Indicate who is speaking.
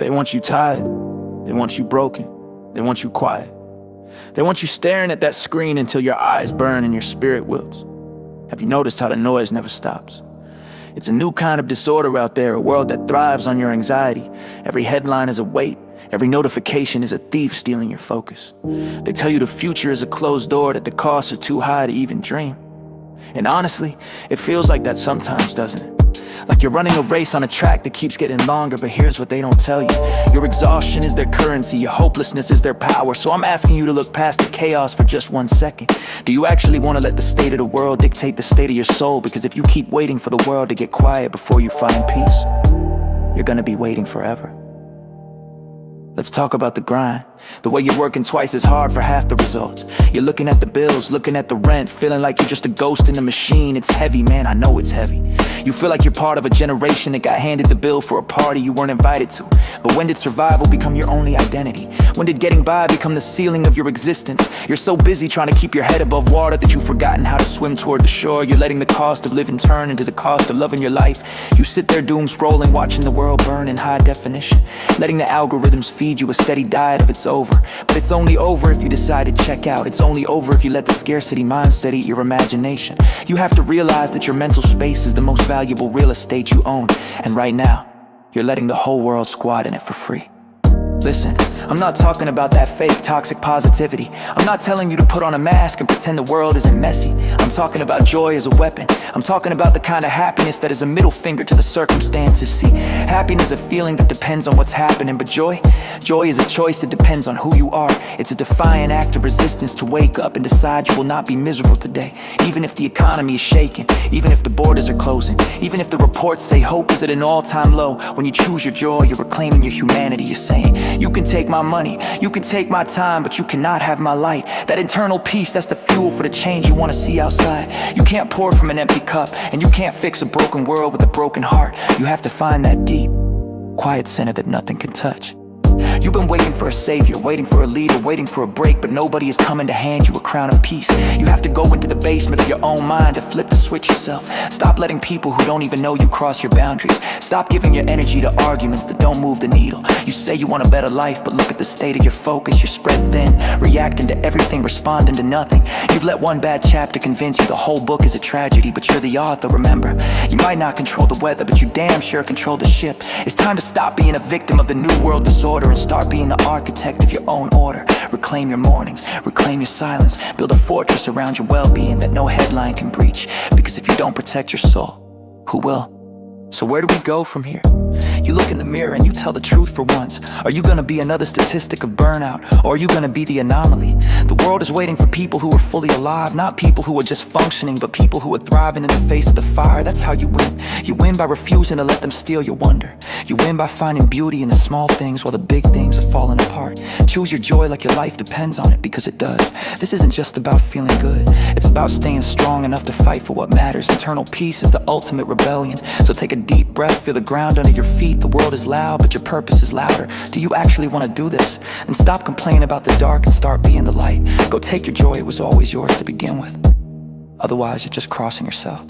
Speaker 1: They want you tired, they want you broken, they want you quiet. They want you staring at that screen until your eyes burn and your spirit wilts. Have you noticed how the noise never stops? It's a new kind of disorder out there, a world that thrives on your anxiety. Every headline is a weight, every notification is a thief stealing your focus. They tell you the future is a closed door, that the costs are too high to even dream. And honestly, it feels like that sometimes, doesn't it? Like you're running a race on a track that keeps getting longer, but here's what they don't tell you. Your exhaustion is their currency, your hopelessness is their power. So I'm asking you to look past the chaos for just 1 second. Do you actually want to let the state of the world dictate the state of your soul? Because if you keep waiting for the world to get quiet before you find peace, you're gonna be waiting forever. Let's talk about the grind. The way you're working twice as hard for half the results. You're looking at the bills, looking at the rent, feeling like you're just a ghost in a machine. It's heavy, man, I know it's heavy. You feel like you're part of a generation that got handed the bill for a party you weren't invited to. But when did survival become your only identity? When did getting by become the ceiling of your existence? You're so busy trying to keep your head above water that you've forgotten how to swim toward the shore. You're letting the cost of living turn into the cost of loving your life. You sit there doom scrolling, watching the world burn in high definition, letting the algorithms feed you a steady diet of it's over. But it's only over if you decide to check out. It's only over if you let the scarcity mindset eat your imagination. You have to realize that your mental space is the most valuable real estate you own. And right now, you're letting the whole world squat in it for free. Listen, I'm not talking about that fake toxic positivity. I'm not telling you to put on a mask and pretend the world isn't messy. I'm talking about joy as a weapon. I'm talking about the kind of happiness that is a middle finger to the circumstances. See, happiness is a feeling that depends on what's happening, but joy is a choice that depends on who you are. It's a defiant act of resistance to wake up and decide you will not be miserable today. Even if the economy is shaking, even if the borders are closing, even if the reports say hope is at an all-time low. When you choose your joy, you're reclaiming your humanity. You're saying, you can take my money, you can take my time, but you cannot have my light. That internal peace, that's the fuel for the change you want to see outside. You can't pour from an empty cup, and you can't fix a broken world with a broken heart. You have to find that deep, quiet center that nothing can touch. You've been waiting for a savior, waiting for a leader, waiting for a break, but nobody is coming to hand you a crown of peace. You have to go into the basement of your own mind to flip the switch yourself. Stop letting people who don't even know you cross your boundaries. Stop giving your energy to arguments that don't move the needle. You say you want a better life, but look at the state of your focus. You're spread thin, reacting to everything, responding to nothing. You've let one bad chapter convince you the whole book is a tragedy, but you're the author, remember. You might not control the weather, but you damn sure control the ship. It's time to stop being a victim of the new world disorder and start being the architect of your own order. Reclaim your mornings, reclaim your silence. Build a fortress around your well-being that no headline can breach. Because if you don't protect your soul, who will? So where do we go from here? You look in the mirror and you tell the truth for once. Are you gonna be another statistic of burnout? Or are you gonna be the anomaly? The world is waiting for people who are fully alive, not people who are just functioning, but people who are thriving in the face of the fire. That's how you win. You win by refusing to let them steal your wonder. You win by finding beauty in the small things while the big things are falling apart. Choose your joy like your life depends on it, because it does. This isn't just about feeling good. It's about staying strong enough to fight for what matters. Internal peace is the ultimate rebellion. So take a deep breath, feel the ground under your feet. The world is loud, but your purpose is louder. Do you actually want to do this? Then stop complaining about the dark and start being the light. Go take your joy, it was always yours to begin with. Otherwise, you're just crossing yourself.